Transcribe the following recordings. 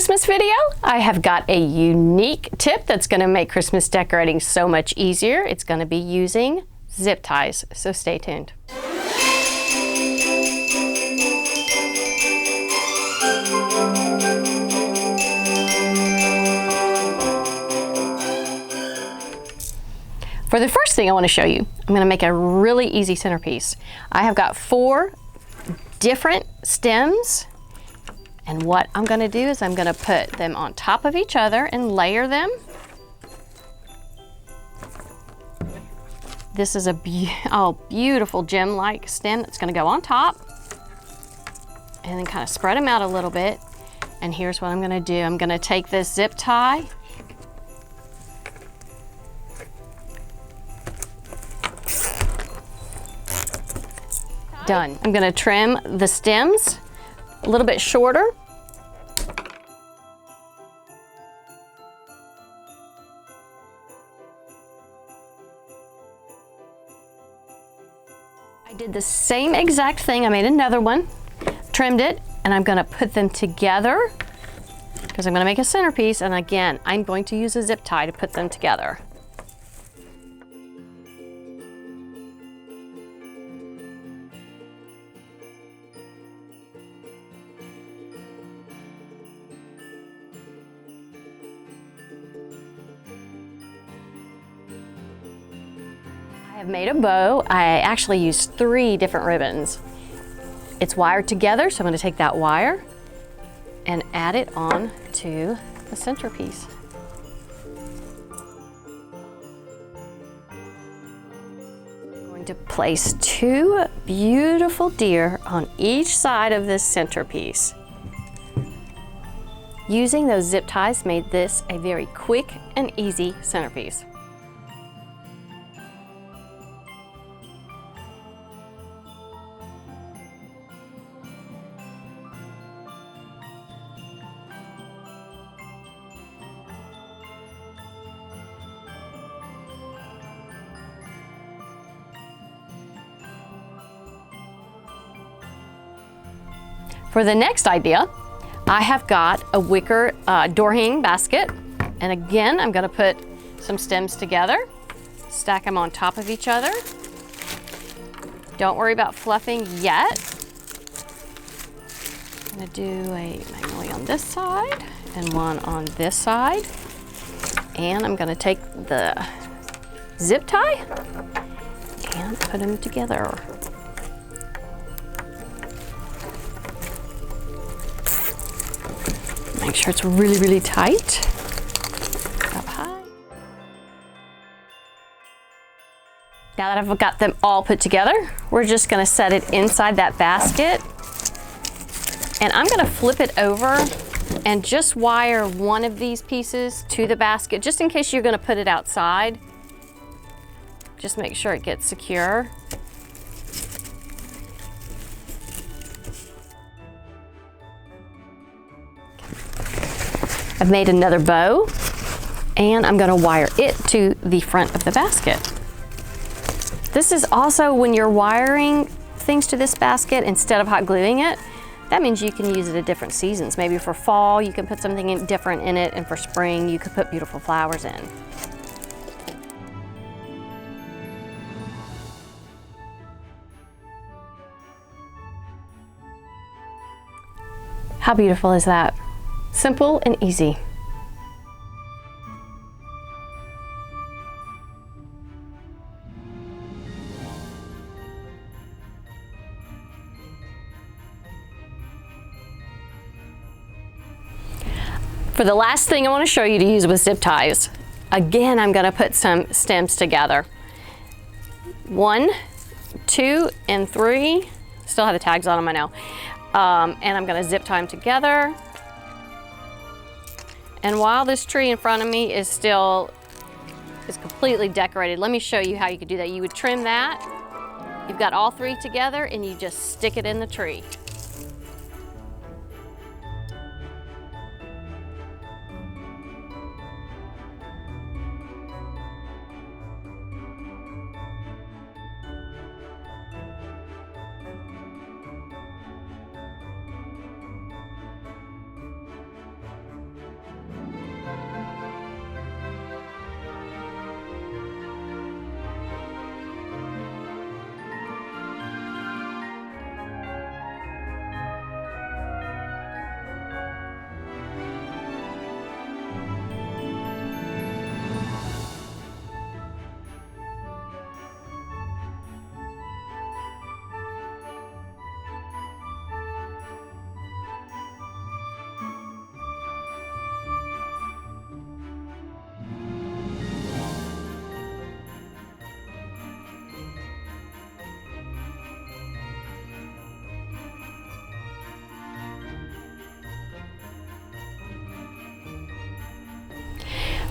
Christmas video, I have got a unique tip that's going to make Christmas decorating so much easier. It's going to be using zip ties, so stay tuned. For the first thing I want to show you, I'm going to make a really easy centerpiece. I have got 4 different stems, and what I'm going to do is I'm going to put them on top of each other and layer them. This is a beautiful gem-like stem that's going to go on top, and then kind of spread them out a little bit. And here's what I'm going to do. I'm going to take this zip tie, done. I'm going to trim the stems a little bit shorter. I did the same exact thing. I made another one, trimmed it, and I'm going to put them together because I'm going to make a centerpiece. And again, I'm going to use a zip tie to put them together. I've made a bow. I actually used 3 different ribbons. It's wired together, so I'm going to take that wire and add it on to the centerpiece. I'm going to place 2 beautiful deer on each side of this centerpiece. Using those zip ties made this a very quick and easy centerpiece. For the next idea, I have got a wicker door hanging basket. And again, I'm going to put some stems together, stack them on top of each other. Don't worry about fluffing yet. I'm going to do a magnolia on this side and one on this side. And I'm going to take the zip tie and put them together. Make sure it's really, really tight. Up high. Now that I've got them all put together, we're just going to set it inside that basket. And I'm going to flip it over and just wire one of these pieces to the basket, just in case you're going to put it outside. Just make sure it gets secure. I've made another bow, and I'm going to wire it to the front of the basket. This is also when you're wiring things to this basket instead of hot gluing it, that means you can use it at different seasons. Maybe for fall, you can put something different in it, and for spring, you could put beautiful flowers in. How beautiful is that? Simple and easy. For the last thing I want to show you to use with zip ties, again, I'm going to put some stems together. 1, 2, and 3. Still have the tags on them, I know. And I'm going to zip tie them together. And while this tree in front of me is completely decorated, let me show you how you could do that. You would trim that. You've got all 3 together, and you just stick it in the tree.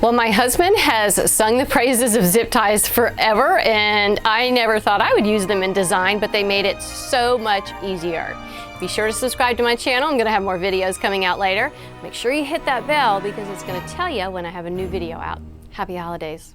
Well, my husband has sung the praises of zip ties forever, and I never thought I would use them in design, but they made it so much easier. Be sure to subscribe to my channel. I'm gonna have more videos coming out later. Make sure you hit that bell because it's gonna tell you when I have a new video out. Happy holidays.